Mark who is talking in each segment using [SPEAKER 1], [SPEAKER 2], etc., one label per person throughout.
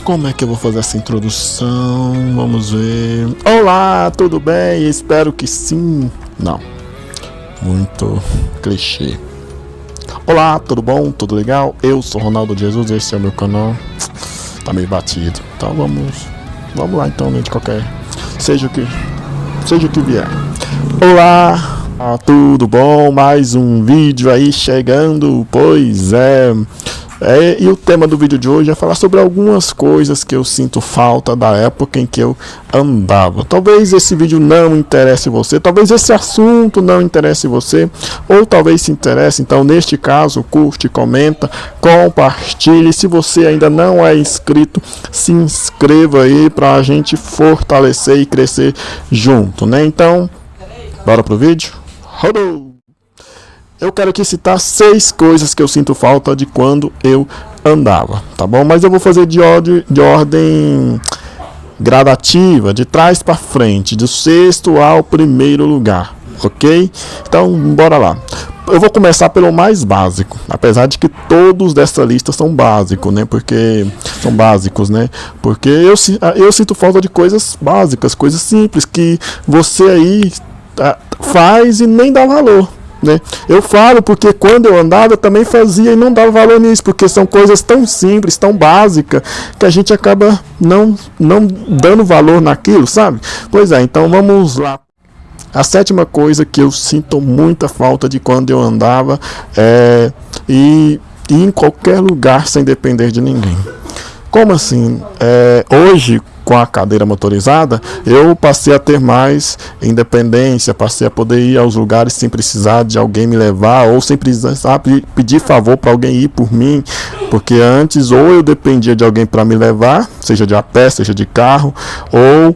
[SPEAKER 1] Como é que eu vou fazer essa introdução? Vamos ver. Olá, tudo bem? Espero que sim. Não. Muito clichê. Olá, tudo bom? Tudo legal? Eu sou Ronaldo Jesus, esse é o meu canal. Tá meio batido. Então vamos lá então, né? De qualquer. Seja o que vier. Olá, tudo bom? Mais um vídeo aí chegando. Pois é. E o tema do vídeo de hoje é falar sobre algumas coisas que eu sinto falta da época em que eu andava. Talvez esse vídeo não interesse você, talvez esse assunto não interesse você, ou talvez se interesse. Então, neste caso, curte, comenta, compartilhe. Se você ainda não é inscrito, se inscreva aí para a gente fortalecer e crescer junto, né? Então, bora pro vídeo? Rodou! Eu quero aqui citar 6 coisas que eu sinto falta de quando eu andava, tá bom? Mas eu vou fazer de ordem gradativa, de trás para frente, do 6º ao 1º lugar, ok? Então, bora lá. Eu vou começar pelo mais básico, apesar de que todos dessa lista são básicos, né? Porque são básicos, né? Porque eu sinto falta de coisas básicas, coisas simples que você aí faz e nem dá valor. Né? Eu falo porque quando eu andava eu também fazia e não dava valor nisso, porque são coisas tão simples, tão básicas, que a gente acaba não dando valor naquilo, sabe? Pois é, então vamos lá. A 7ª coisa que eu sinto muita falta de quando eu andava é ir em qualquer lugar sem depender de ninguém. Como assim? Hoje, com a cadeira motorizada, eu passei a ter mais independência, passei a poder ir aos lugares sem precisar de alguém me levar, ou sem precisar pedir favor para alguém ir por mim, porque antes ou eu dependia de alguém para me levar, seja de a pé, seja de carro, ou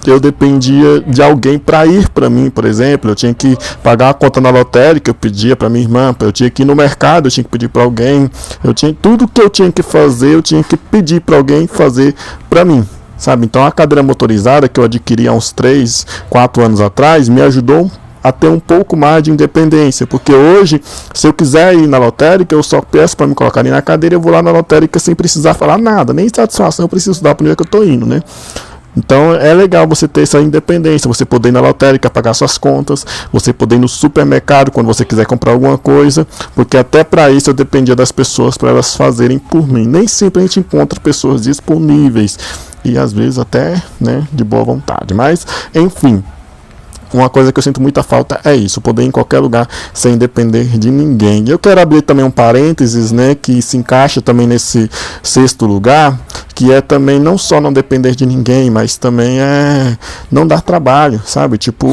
[SPEAKER 1] eu dependia de alguém para ir para mim, por exemplo. Eu tinha que pagar a conta na lotérica, eu pedia para minha irmã, eu tinha que ir no mercado, eu tinha que pedir para alguém, tudo que eu tinha que fazer, eu tinha que pedir para alguém fazer para mim, sabe? Então a cadeira motorizada que eu adquiri há uns 3, 4 anos atrás me ajudou a ter um pouco mais de independência, porque hoje, se eu quiser ir na lotérica, eu só peço para me colocarem na cadeira, eu vou lá na lotérica sem precisar falar nada, nem satisfação eu preciso dar para onde é que eu estou indo, né? Então é legal você ter essa independência, você poder ir na lotérica pagar suas contas, você poder ir no supermercado quando você quiser comprar alguma coisa, porque até para isso eu dependia das pessoas para elas fazerem por mim. Nem sempre a gente encontra pessoas disponíveis e às vezes até, né, de boa vontade, mas enfim. Uma coisa que eu sinto muita falta é isso, poder ir em qualquer lugar sem depender de ninguém. Eu quero abrir também um parênteses, né, que se encaixa também nesse 6º lugar, que é também não só não depender de ninguém, mas também é não dar trabalho, sabe? Tipo,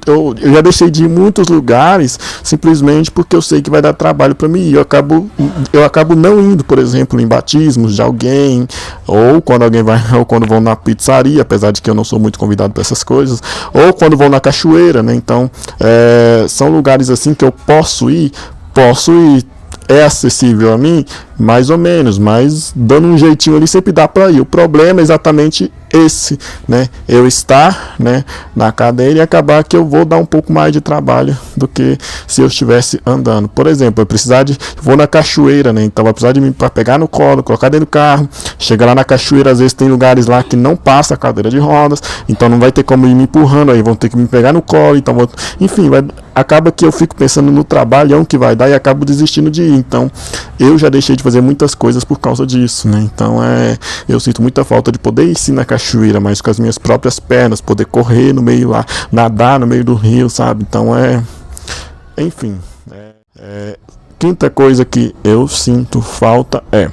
[SPEAKER 1] eu já deixei de ir em muitos lugares simplesmente porque eu sei que vai dar trabalho para mim. Eu acabo não indo, por exemplo, em batismos de alguém, ou quando alguém vai, ou quando vão na pizzaria, apesar de que eu não sou muito convidado para essas coisas, ou quando vão na cachoeira, né? Então, são lugares assim que eu posso ir, é acessível a mim, mais ou menos, mas dando um jeitinho ali sempre dá para ir. O problema é exatamente esse, né? Eu estar, né, na cadeira e acabar que eu vou dar um pouco mais de trabalho do que se eu estivesse andando. Por exemplo, vou na cachoeira, né? Então vai precisar de mim para pegar no colo, colocar dentro do carro, chegar lá na cachoeira, às vezes tem lugares lá que não passa a cadeira de rodas, então não vai ter como ir me empurrando, aí vão ter que me pegar no colo, então enfim, acaba que eu fico pensando no trabalhão que vai dar e acabo desistindo de ir. Então eu já deixei de fazer muitas coisas por causa disso, né? Então eu sinto muita falta de poder ir sim na cachoeira, mas com as minhas próprias pernas, poder correr no meio lá, nadar no meio do rio, sabe? Então enfim. 5ª coisa que eu sinto falta é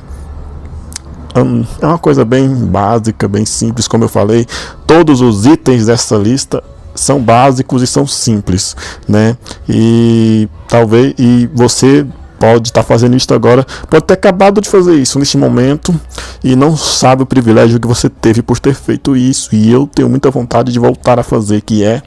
[SPEAKER 1] uma coisa bem básica, bem simples, como eu falei, todos os itens dessa lista são básicos e são simples, né? E talvez você pode estar fazendo isso agora, pode ter acabado de fazer isso neste momento e não sabe o privilégio que você teve por ter feito isso. E eu tenho muita vontade de voltar a fazer, que é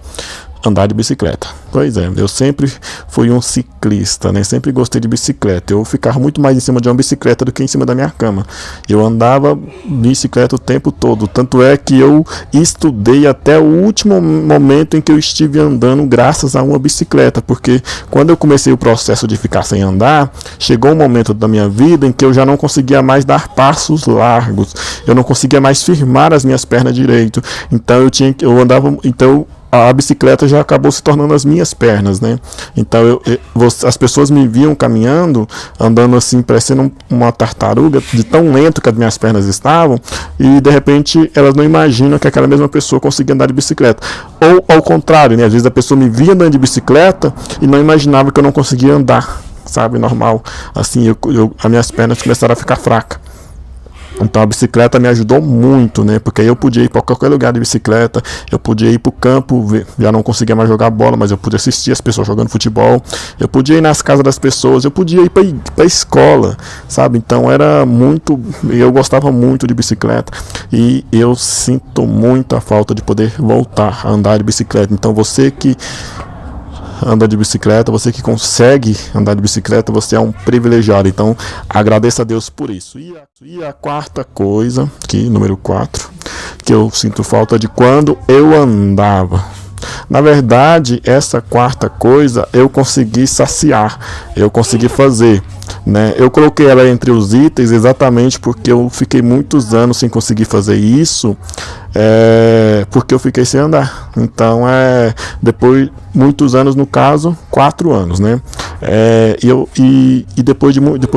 [SPEAKER 1] andar de bicicleta. Pois é, eu sempre fui um ciclista, né? Sempre gostei de bicicleta. Eu ficava muito mais em cima de uma bicicleta do que em cima da minha cama. Eu andava de bicicleta o tempo todo. Tanto é que eu estudei até o último momento em que eu estive andando graças a uma bicicleta. Porque quando eu comecei o processo de ficar sem andar, chegou um momento da minha vida em que eu já não conseguia mais dar passos largos. Eu não conseguia mais firmar as minhas pernas direito. Então a bicicleta já acabou se tornando as minhas pernas, né? Então as pessoas me viam caminhando, andando assim, parecendo uma tartaruga, de tão lento que as minhas pernas estavam, e de repente elas não imaginam que aquela mesma pessoa conseguia andar de bicicleta. Ou ao contrário, né? Às vezes a pessoa me via andando de bicicleta e não imaginava que eu não conseguia andar, sabe? Normal. Assim, as minhas pernas começaram a ficar fracas. Então a bicicleta me ajudou muito, né? Porque aí eu podia ir para qualquer lugar de bicicleta, eu podia ir para o campo, já não conseguia mais jogar bola, mas eu podia assistir as pessoas jogando futebol, eu podia ir nas casas das pessoas, eu podia ir para a escola, sabe? Então eu gostava muito de bicicleta e eu sinto muita falta de poder voltar a andar de bicicleta. Então você que anda de bicicleta, você que consegue andar de bicicleta, você é um privilegiado. Então agradeça a Deus por isso. E a quarta coisa, aqui, número 4, que eu sinto falta de quando eu andava. Na verdade, essa quarta coisa eu consegui saciar, eu consegui fazer, né? Eu coloquei ela entre os itens exatamente porque eu fiquei muitos anos sem conseguir fazer isso, porque eu fiquei sem andar. Então, depois, muitos anos, no caso, 4 anos, né? Depois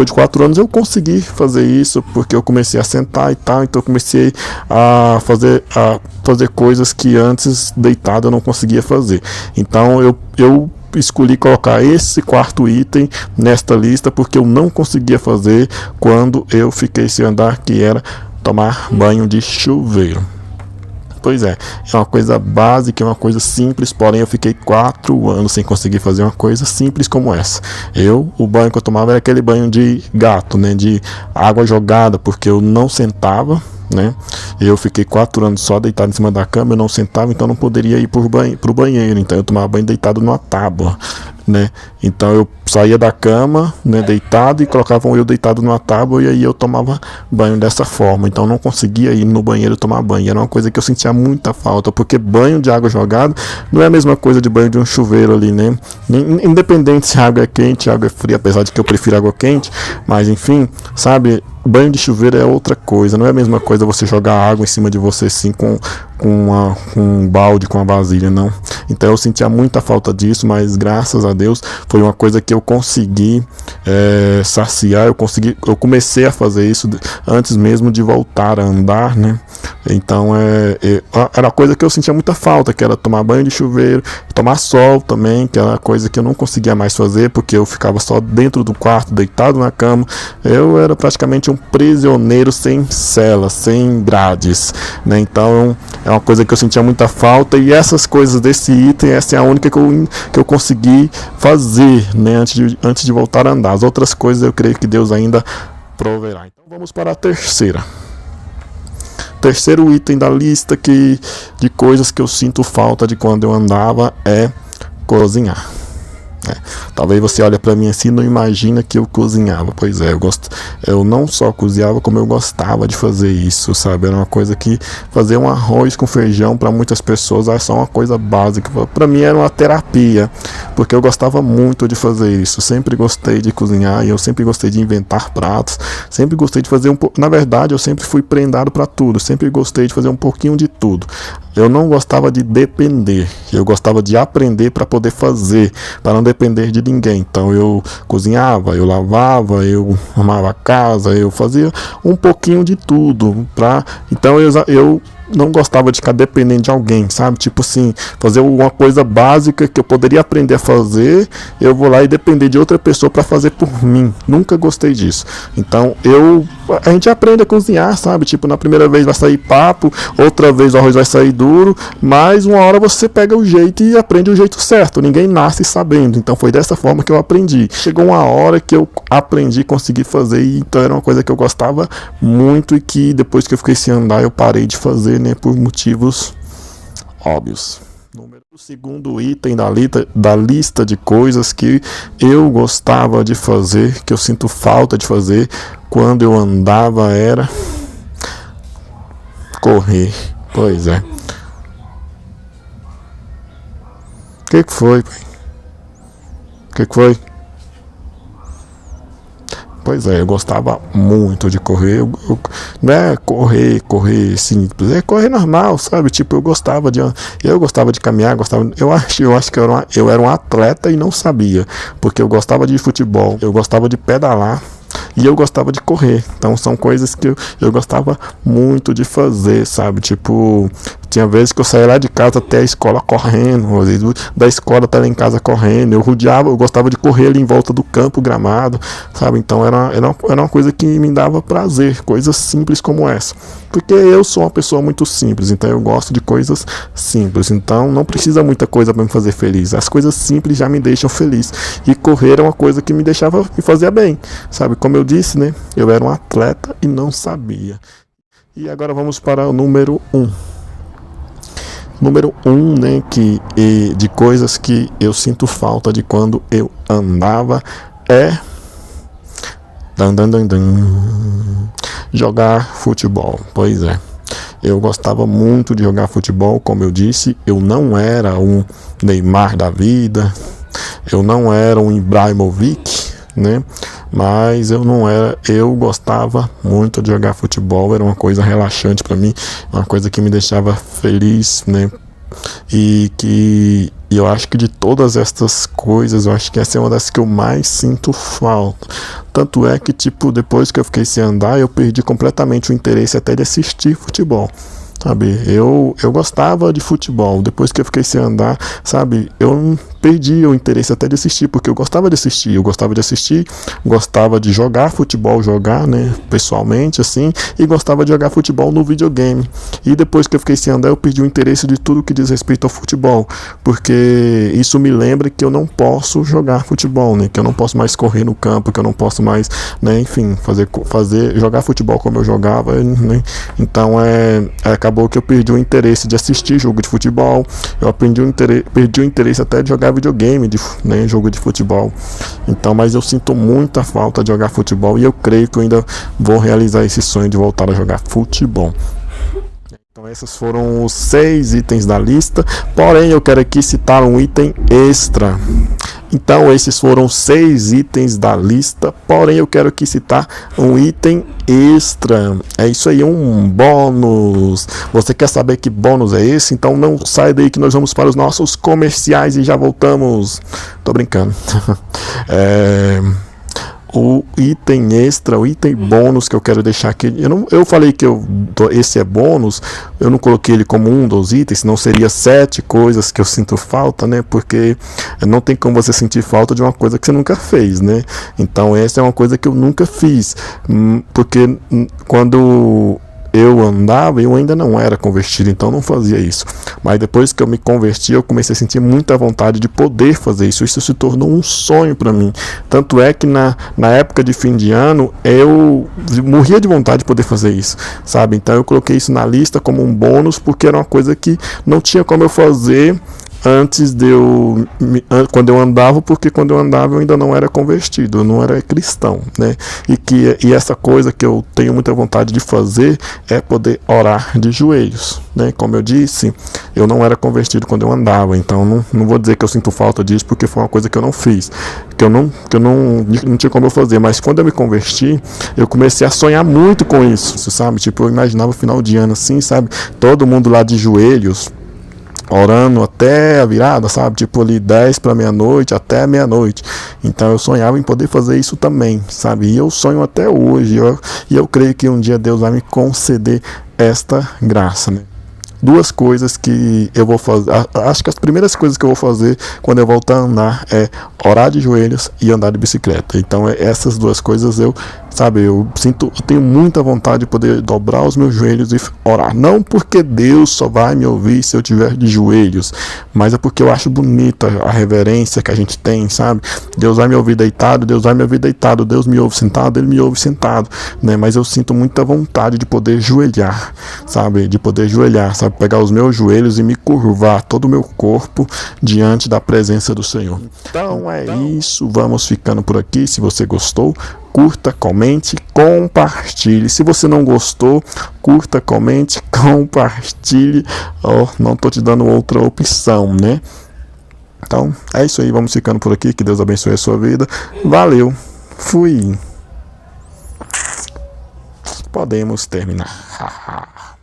[SPEAKER 1] de 4 anos eu consegui fazer isso, porque eu comecei a sentar e tal, então eu comecei a fazer coisas que antes deitado eu não conseguia fazer. Então eu escolhi colocar esse quarto item nesta lista porque eu não conseguia fazer quando eu fiquei sem andar, que era tomar banho de chuveiro. Pois é uma coisa básica, é uma coisa simples, porém eu fiquei 4 anos sem conseguir fazer uma coisa simples como essa. O banho que eu tomava era aquele banho de gato, né, de água jogada, porque eu não sentava, né? Eu fiquei 4 anos só deitado em cima da cama, eu não sentava, então não poderia ir pro banheiro, então eu tomava banho deitado numa tábua, né? Então eu saía da cama, né, deitado, e colocavam eu deitado numa tábua, e aí eu tomava banho dessa forma. Então eu não conseguia ir no banheiro tomar banho. Era uma coisa que eu sentia muita falta, porque banho de água jogada não é a mesma coisa de banho de um chuveiro ali, né? Independente se a água é quente, a água é fria, apesar de que eu prefiro água quente, mas enfim, sabe? Banho de chuveiro é outra coisa, não é a mesma coisa você jogar água em cima de você assim com um balde, com uma vasilha, não. Então eu sentia muita falta disso, mas graças a Deus foi uma coisa que eu consegui saciar. Eu comecei a fazer isso antes mesmo de voltar a andar, né? Então era uma coisa que eu sentia muita falta, que era tomar banho de chuveiro, tomar sol também, que era uma coisa que eu não conseguia mais fazer, porque eu ficava só dentro do quarto, deitado na cama. Eu era praticamente um prisioneiro sem cela, sem grades, né? Então é uma coisa que eu sentia muita falta, e essas coisas desse item, essa é a única que eu consegui fazer, né, antes de voltar a andar. As outras coisas eu creio que Deus ainda proverá. Então vamos para a terceiro item da lista de coisas que eu sinto falta de quando eu andava é cozinhar. Talvez você olhe para mim assim e não imagina que eu cozinhava. Pois é, eu não só cozinhava, como eu gostava de fazer isso, sabe? Era uma coisa que fazer um arroz com feijão para muitas pessoas é só uma coisa básica. Para mim era uma terapia, porque eu gostava muito de fazer isso. Sempre gostei de cozinhar, e eu sempre gostei de inventar pratos, sempre gostei de fazer na verdade eu sempre fui prendado para tudo, sempre gostei de fazer um pouquinho de tudo. Eu não gostava de depender, eu gostava de aprender para poder fazer, para não depender de ninguém. Então eu cozinhava, eu lavava, eu arrumava a casa, eu fazia um pouquinho de tudo. Então eu não gostava de ficar dependendo de alguém, sabe? Tipo assim, fazer uma coisa básica que eu poderia aprender a fazer, eu vou lá e depender de outra pessoa para fazer por mim. Nunca gostei disso. Então a gente aprende a cozinhar, sabe? Tipo, na primeira vez vai sair papo, outra vez o arroz vai sair duro, mas uma hora você pega o jeito e aprende o jeito certo. Ninguém nasce sabendo. Então foi dessa forma que eu aprendi. Chegou uma hora que eu aprendi, consegui fazer, e então era uma coisa que eu gostava muito, e que depois que eu fiquei sem andar eu parei de fazer, né, por motivos óbvios. O segundo item da lista de coisas que eu gostava de fazer, que eu sinto falta de fazer quando eu andava, era correr. Pois é. O que foi, pai? O que foi? Pois é, eu gostava muito de correr. Não é correr simples, é correr normal, sabe? Tipo, eu gostava de caminhar, eu acho que eu era um atleta e não sabia, porque eu gostava de futebol, eu gostava de pedalar e eu gostava de correr. Então são coisas que eu gostava muito de fazer, sabe? Tipo, tinha vezes que eu saía lá de casa até a escola correndo, às vezes da escola até lá em casa correndo. Eu gostava de correr ali em volta do campo gramado, sabe? Então era uma coisa que me dava prazer, coisas simples como essa. Porque eu sou uma pessoa muito simples, então eu gosto de coisas simples. Então não precisa muita coisa para me fazer feliz. As coisas simples já me deixam feliz. E correr é uma coisa que me fazia bem, sabe? Como eu disse, né? Eu era um atleta e não sabia. E agora vamos para o número 1. Número 1, né, de coisas que eu sinto falta de quando eu andava é jogar futebol. Pois é, eu gostava muito de jogar futebol, como eu disse, eu não era um Neymar da vida, eu não era um Ibrahimovic, né? Mas eu gostava muito de jogar futebol, era uma coisa relaxante para mim, uma coisa que me deixava feliz, né? E eu acho que de todas estas coisas, eu acho que essa é uma das que eu mais sinto falta. Tanto é que, tipo, depois que eu fiquei sem andar, eu perdi completamente o interesse até de assistir futebol. Sabe, eu gostava de futebol, depois que eu fiquei sem andar, sabe, eu perdi o interesse até de assistir, porque eu gostava de assistir, gostava de jogar futebol, né, pessoalmente, assim, e gostava de jogar futebol no videogame. E depois que eu fiquei sem andar, eu perdi o interesse de tudo que diz respeito ao futebol, porque isso me lembra que eu não posso jogar futebol, né, que eu não posso mais correr no campo, que eu não posso mais, né, enfim, jogar futebol como eu jogava, né. Então acabou que eu perdi o interesse de assistir jogo de futebol, perdi o interesse até de jogar videogame, né, jogo de futebol. Então, mas eu sinto muita falta de jogar futebol e eu creio que eu ainda vou realizar esse sonho de voltar a jogar futebol. Então esses foram os 6 itens da lista, porém eu quero aqui citar um item extra. Então esses foram 6 itens da lista, porém eu quero aqui citar um item extra. É isso aí, um bônus. Você quer saber que bônus é esse? Então não sai daí que nós vamos para os nossos comerciais e já voltamos. Tô brincando. O item extra, o item bônus que eu quero deixar aqui, eu falei que esse é bônus, eu não coloquei ele como um dos itens, senão seria 7 coisas que eu sinto falta, né? Porque não tem como você sentir falta de uma coisa que você nunca fez, né? Então essa é uma coisa que eu nunca fiz, porque quando eu andava, eu ainda não era convertido, então não fazia isso. Mas depois que eu me converti, eu comecei a sentir muita vontade de poder fazer isso. Isso se tornou um sonho para mim. Tanto é que na época de fim de ano, eu morria de vontade de poder fazer isso, sabe? Então eu coloquei isso na lista como um bônus, porque era uma coisa que não tinha como eu fazer quando eu andava, porque quando eu andava eu ainda não era convertido, eu não era cristão, né? E essa coisa que eu tenho muita vontade de fazer é poder orar de joelhos, né? Como eu disse, eu não era convertido quando eu andava, então não vou dizer que eu sinto falta disso, porque foi uma coisa que eu não fiz, que eu não tinha como eu fazer. Mas quando eu me converti, eu comecei a sonhar muito com isso, sabe? Tipo, eu imaginava o final de ano assim, sabe? Todo mundo lá de joelhos, orando até a virada, sabe? Tipo ali 10 para meia-noite, até meia-noite. Então eu sonhava em poder fazer isso também, sabe? E eu sonho até hoje. E eu creio que um dia Deus vai me conceder esta graça, né? 2 coisas que eu vou fazer. Acho que as primeiras coisas que eu vou fazer quando eu voltar a andar é orar de joelhos e andar de bicicleta. Então essas 2 coisas eu tenho muita vontade de poder dobrar os meus joelhos e orar. Não porque Deus só vai me ouvir se eu estiver de joelhos, mas é porque eu acho bonita a reverência que a gente tem, sabe? Deus vai me ouvir deitado, Deus vai me ouvir deitado, Deus me ouve sentado, Ele me ouve sentado, né? Mas eu sinto muita vontade de poder joelhar, sabe? De poder joelhar, sabe? pegar os meus joelhos e me curvar todo o meu corpo diante da presença do Senhor. Então é isso, vamos ficando por aqui. Se você gostou, curta, comente, compartilhe. Se você não gostou, curta, comente, compartilhe. Não tô te dando outra opção, né? Então é isso aí, vamos ficando por aqui. Que Deus abençoe a sua vida. Valeu, fui. Podemos terminar.